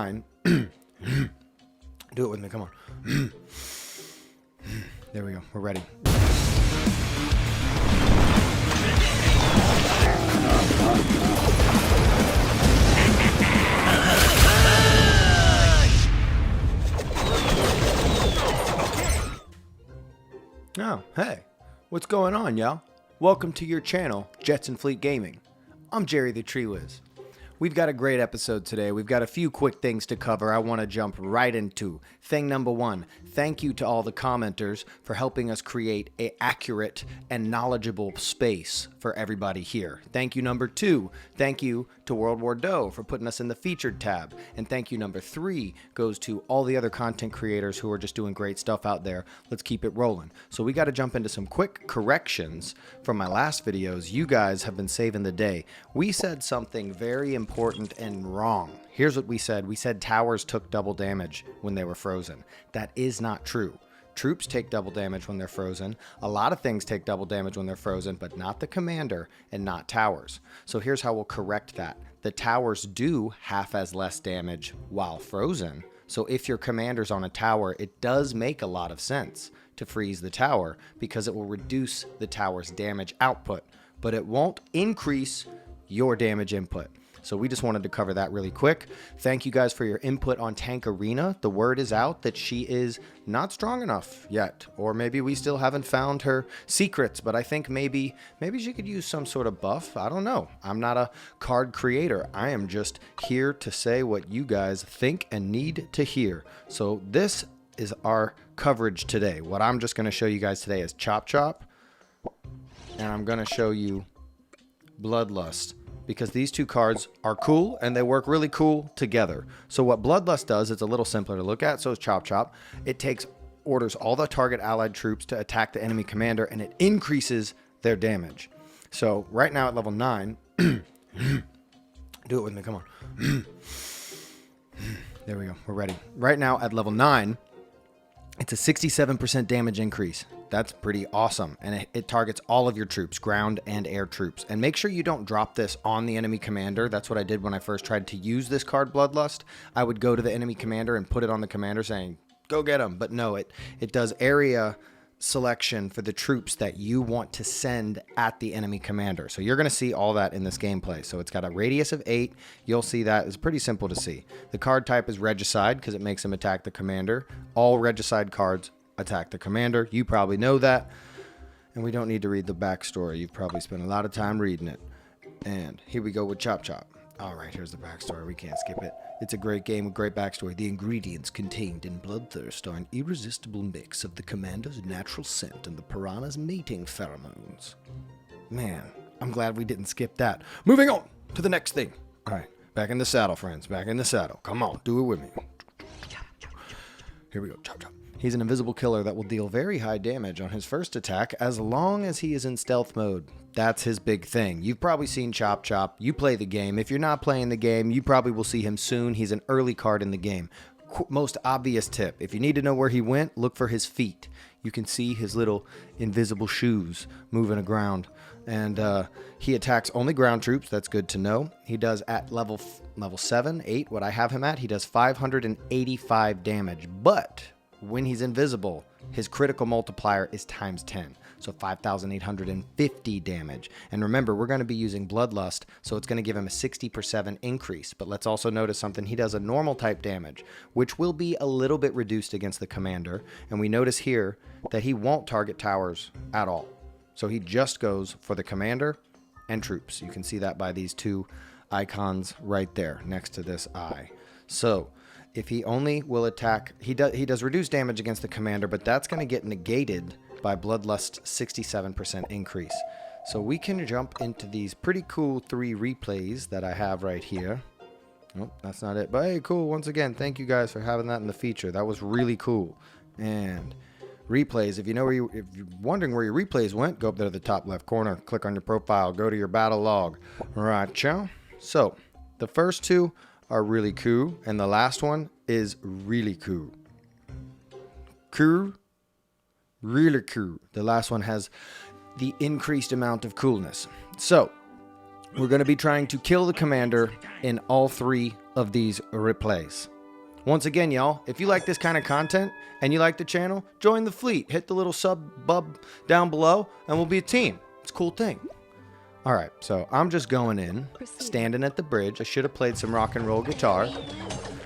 Do it with me, come on. There we go, we're ready. Oh, hey, what's going on, y'all? Welcome to your channel, Jets and Fleet Gaming. I'm Jerry the Tree Whiz. We've got a great episode today. We've got a few quick things to cover I want to jump right into. Thing number one, thank you to all the commenters for helping us create an accurate and knowledgeable space for everybody here. Thank you number two, thank you to World War Doe for putting us in the featured tab. And thank you number three goes to all the other content creators who are just doing great stuff out there. Let's keep it rolling. So we got to jump into some quick corrections from my last videos. You guys have been saving the day. We said something very important and wrong. Here's what we said. We said towers took double damage when they were frozen. That is not true. Troops take double damage when they're frozen. A lot of things take double damage when they're frozen, but not the commander and not towers. So here's how we'll correct that. The towers do half as less damage while frozen. So if your commander's on a tower, it does make a lot of sense to freeze the tower because it will reduce the tower's damage output, but it won't increase your damage input. So we just wanted to cover that really quick. Thank you guys for your input on Tank Arena. The word is out that she is not strong enough yet, or maybe we still haven't found her secrets, but I think maybe she could use some sort of buff. I don't know. I'm not a card creator. I am just here to say what you guys think and need to hear. So this is our coverage today. What I'm just going to show you guys today is Chop Chop, and I'm going to show you Bloodlust, because these two cards are cool and they work really cool together. So what Bloodlust does, it's a little simpler to look at, so is Chop Chop. It orders all the target allied troops to attack the enemy commander, and it increases their damage. So right now at level 9, do it with me, come on. There we go, we're ready. Right now at level 9, it's a 67% damage increase. That's pretty awesome. And it targets all of your troops, ground and air troops. And make sure you don't drop this on the enemy commander. That's what I did when I first tried to use this card, Bloodlust. I would go to the enemy commander and put it on the commander saying, go get him. But no, it does area selection for the troops that you want to send at the enemy commander. So you're going to see all that in this gameplay. So it's got a radius of 8. You'll see that. It's pretty simple to see. The card type is Regicide because it makes him attack the commander. All Regicide cards attack the commander. You probably know that. And we don't need to read the backstory. You've probably spent a lot of time reading it. And here we go with Chop Chop. All right, here's the backstory. We can't skip it. It's a great game with great backstory. The ingredients contained in Bloodthirst are an irresistible mix of the commander's natural scent and the piranha's mating pheromones. Man, I'm glad we didn't skip that. Moving on to the next thing. All right, back in the saddle, friends. Back in the saddle. Come on, do it with me. Here we go. Chop, chop. He's an invisible killer that will deal very high damage on his first attack as long as he is in stealth mode. That's his big thing. You've probably seen Chop Chop. You play the game. If you're not playing the game, you probably will see him soon. He's an early card in the game. Most obvious tip. If you need to know where he went, look for his feet. You can see his little invisible shoes moving around. And he attacks only ground troops. That's good to know. He does at level 7, 8, what I have him at, he does 585 damage. But when he's invisible, his critical multiplier is times 10. So 5,850 damage. And remember, we're going to be using Bloodlust, so it's going to give him a 60% increase. But let's also notice something. He does a normal type damage, which will be a little bit reduced against the commander. And we notice here that he won't target towers at all. So he just goes for the commander and troops. You can see that by these two icons right there next to this eye. So if he only will attack, he does reduce damage against the commander, but that's going to get negated by Bloodlust's 67% increase. So we can jump into these pretty cool 3 replays that I have right here. Oh, that's not it. But hey, cool. Once again, thank you guys for having that in the feature. That was really cool. And replays, if you're wondering where your replays went, go up there to the top left corner, click on your profile, go to your battle log. All right, ciao. So the first 2 are really cool, and the last one is really cool. Cool, really cool. The last one has the increased amount of coolness. So We're going to be trying to kill the commander in all 3 of these replays. Once again, y'all, if you like this kind of content and you like the channel, join the fleet. Hit the little sub down below and we'll be a team. It's a cool thing. All right, so I'm just going in, standing at the bridge. I should have played some rock and roll guitar.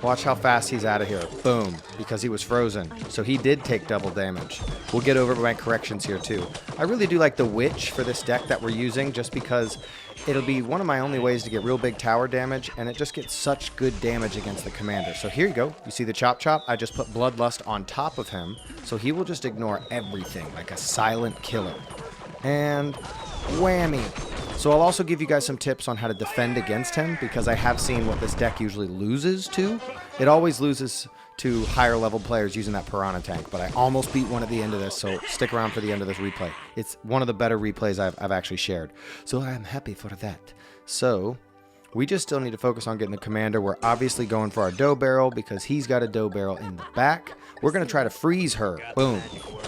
Watch how fast he's out of here. Boom, because he was frozen. So he did take double damage. We'll get over my corrections here too. I really do like the Witch for this deck that we're using just because it'll be one of my only ways to get real big tower damage, and it just gets such good damage against the commander. So here you go. You see the Chop Chop? I just put Bloodlust on top of him, so he will just ignore everything like a silent killer. And whammy. So I'll also give you guys some tips on how to defend against him, because I have seen what this deck usually loses to. It always loses to higher level players using that Piranha tank, but I almost beat one at the end of this, so stick around for the end of this replay. It's one of the better replays I've actually shared, so I'm happy for that. So we just still need to focus on getting the commander. We're obviously going for our dough barrel because he's got a dough barrel in the back. We're going to try to freeze her, boom,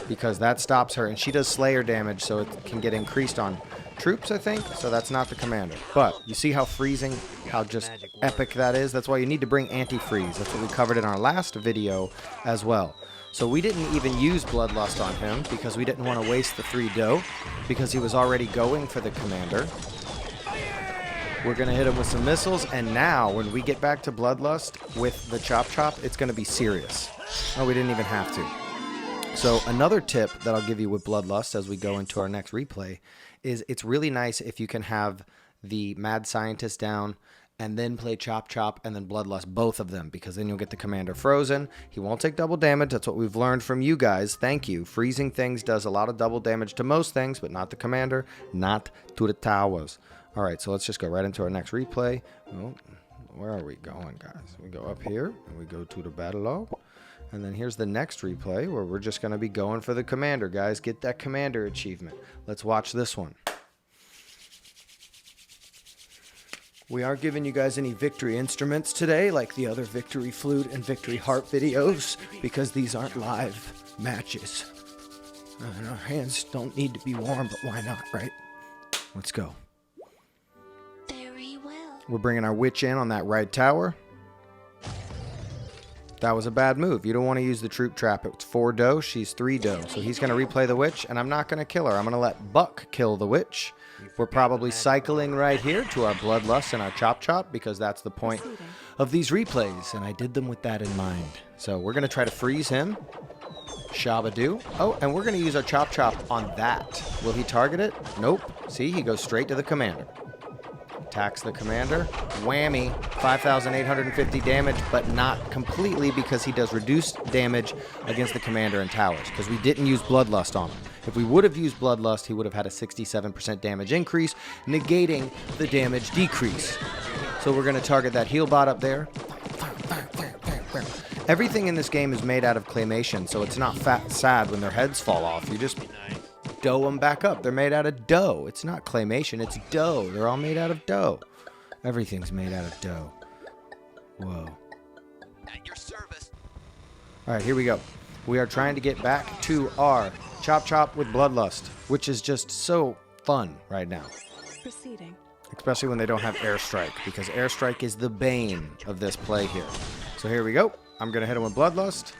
because that stops her, and she does slayer damage, so it can get increased on troops, I think, so that's not the commander. But you see how freezing, how just epic that is? That's why you need to bring anti-freeze. That's what we covered in our last video as well. So we didn't even use Bloodlust on him because we didn't want to waste the 3 dough because he was already going for the commander. We're going to hit him with some missiles, and now when we get back to Bloodlust with the Chop Chop, it's going to be serious. Oh, we didn't even have to. So another tip that I'll give you with Bloodlust as we go into our next replay is it's really nice if you can have the Mad Scientist down and then play Chop Chop and then Bloodlust, both of them, because then you'll get the commander frozen. He won't take double damage. That's what we've learned from you guys. Thank you. Freezing things does a lot of double damage to most things, but not the commander, not to the towers. All right, so let's just go right into our next replay. Oh, where are we going, guys? We go up here and we go to the battle log. And then here's the next replay where we're just going to be going for the commander, guys. Get that commander achievement. Let's watch this one. We aren't giving you guys any victory instruments today, like the other victory flute and victory harp videos, because these aren't live matches. And our hands don't need to be warm, but why not, right? Let's go. Very well. We're bringing our witch in on that right tower. That was a bad move. You don't want to use the troop trap. It's 4 dough. She's 3 dough. So he's going to replay the witch, and I'm not going to kill her. I'm going to let Buck kill the witch. We're probably cycling right here to our Bloodlust and our Chop Chop, because that's the point of these replays, and I did them with that in mind. So we're going to try to freeze him. Shabadoo. Oh, and we're going to use our Chop Chop on that. Will he target it? Nope. See, he goes straight to the commander. Attacks the commander. Whammy. 5,850 damage, but not completely, because he does reduced damage against the commander and towers, because we didn't use Bloodlust on him. If we would have used Bloodlust, he would have had a 67% damage increase, negating the damage decrease. So we're going to target that heal bot up there. Everything in this game is made out of claymation, so it's not sad when their heads fall off. You just dough them back up. They're made out of dough. It's not claymation, it's dough. They're all made out of dough. Everything's made out of dough. Whoa. At your service. All right, here we go. We are trying to get back to our Chop Chop with Bloodlust, which is just so fun right now. Proceeding. Especially when they don't have Airstrike, because Airstrike is the bane of this play here. So here we go. I'm going to hit him with Bloodlust.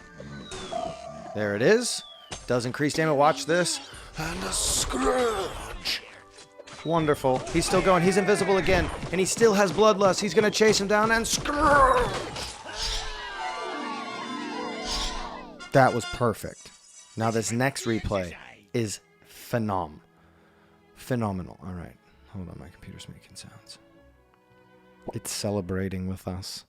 There it is. Does increase damage. Watch this. And a Scourge. Wonderful. He's still going. He's invisible again. And he still has Bloodlust. He's going to chase him down and Scourge. That was perfect. Now this next replay is phenomenal. All right. Hold on. My computer's making sounds. It's celebrating with us.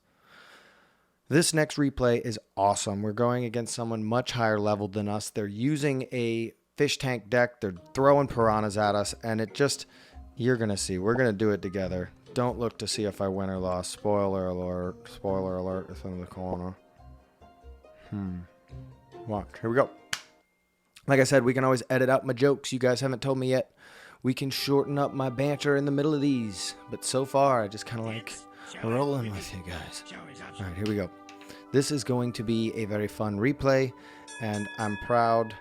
This next replay is awesome. We're going against someone much higher level than us. They're using a fish tank deck. They're throwing piranhas at us, and it just, you're going to see. We're going to do it together. Don't look to see if I win or lost. Spoiler alert. Spoiler alert. It's in the corner. Watch. Here we go. Like I said, we can always edit out my jokes. You guys haven't told me yet. We can shorten up my banter in the middle of these. But so far, I just kind of like rolling with you guys. All right, here we go. This is going to be a very fun replay, and I'm proud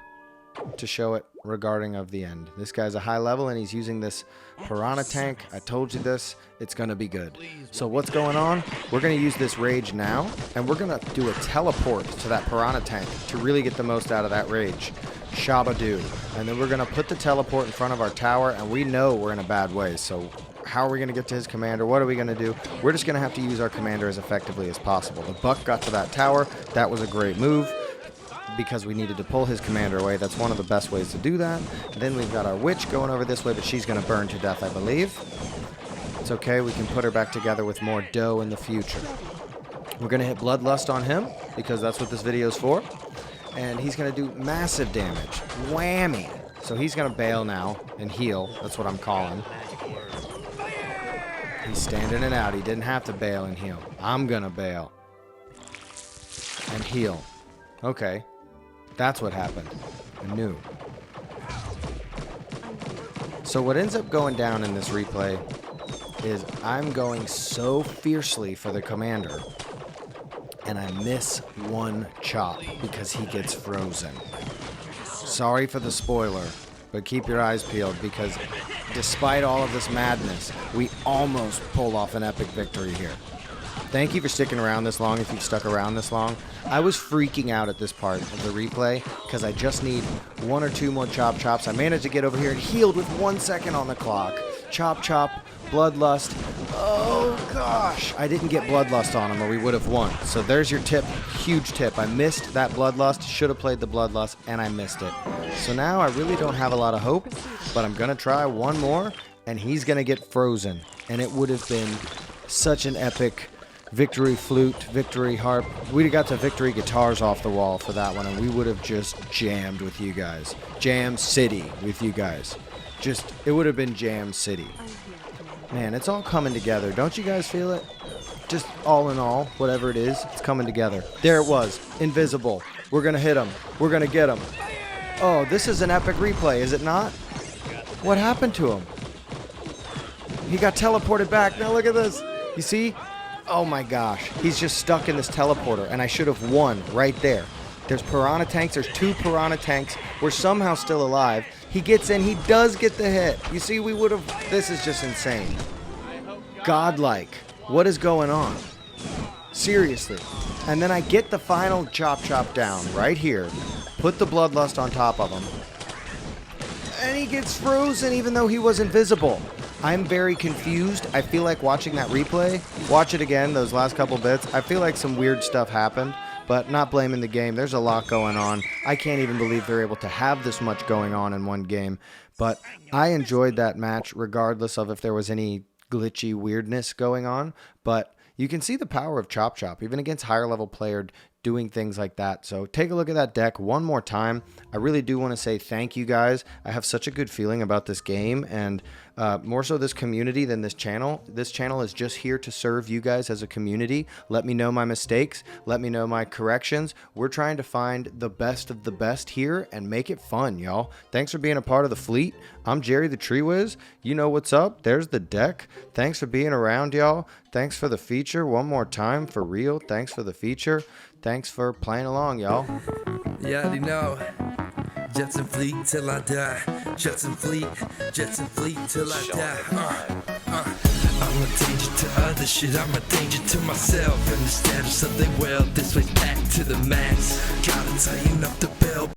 to show it regarding of the end. This guy's a high level and he's using this piranha tank. I told you this. It's going to be good. So what's going on? We're going to use this rage now, and we're going to do a teleport to that piranha tank to really get the most out of that rage. Shabadoo. And then we're going to put the teleport in front of our tower, and we know we're in a bad way. So how are we going to get to his commander? What are we going to do? We're just going to have to use our commander as effectively as possible. The buck got to that tower. That was a great move, because we needed to pull his commander away. That's one of the best ways to do that. Then we've got our witch going over this way, but she's going to burn to death, I believe. It's okay. We can put her back together with more dough in the future. We're going to hit Bloodlust on him, because that's what this video is for. And he's going to do massive damage. Whammy. So he's going to bail now and heal. That's what I'm calling. He's standing it out. He didn't have to bail and heal. I'm going to bail and heal. Okay. That's what happened. I knew. So what ends up going down in this replay is I'm going so fiercely for the commander, and I miss one chop because he gets frozen. Sorry for the spoiler, but keep your eyes peeled, because despite all of this madness, we almost pulled off an epic victory here. Thank you for sticking around this long, if you've stuck around this long. I was freaking out at this part of the replay because I just need one or two more chops. I managed to get over here and healed with 1 second on the clock. Chop, Bloodlust. Oh, gosh. I didn't get Bloodlust on him or we would have won. So there's your tip. Huge tip. I missed that Bloodlust. Should have played the Bloodlust, and I missed it. So now I really don't have a lot of hope, but I'm going to try one more, and he's going to get frozen. And it would have been such an epic victory flute, victory harp. We'd have got the victory guitars off the wall for that one, and we would have just jammed with you guys. Jam City with you guys. It would have been Jam City. Man, it's all coming together. Don't you guys feel it? Just all in all, whatever it is, it's coming together. There it was. Invisible. We're going to hit him. We're going to get him. Oh, this is an epic replay, is it not? What happened to him? He got teleported back. Now look at this. You see? Oh my gosh, he's just stuck in this teleporter, and I should have won right there. There's piranha tanks, there's 2 piranha tanks. We're somehow still alive. He gets in, he does get the hit. You see, we would have, this is just insane. Godlike. What is going on? Seriously. And then I get the final chop down right here. Put the Bloodlust on top of him. And he gets frozen even though he was invisible. I'm very confused. I feel like watching that replay, watch it again, those last couple bits, I feel like some weird stuff happened, but not blaming the game. There's a lot going on. I can't even believe they're able to have this much going on in one game, but I enjoyed that match regardless of if there was any glitchy weirdness going on, but you can see the power of Chop, even against higher level players doing things like that. So take a look at that deck one more time. I really do want to say thank you guys. I have such a good feeling about this game, and more so this community than this channel. This channel is just here to serve you guys as a community. Let me know my mistakes. Let me know my corrections. We're trying to find the best of the best here and make it fun, y'all. Thanks for being a part of the fleet. I'm Jerry the Tree Wiz. You know what's up. There's the deck. Thanks for being around, y'all. Thanks for the feature. One more time, for real. Thanks for the feature. Thanks for playing along, y'all. You already know. Jets and Fleet till I die. Jets and Fleet till I die. I'm a danger to other shit, I'm a danger to myself. And the status of the world, this way's back to the max. Gotta tighten up the bell.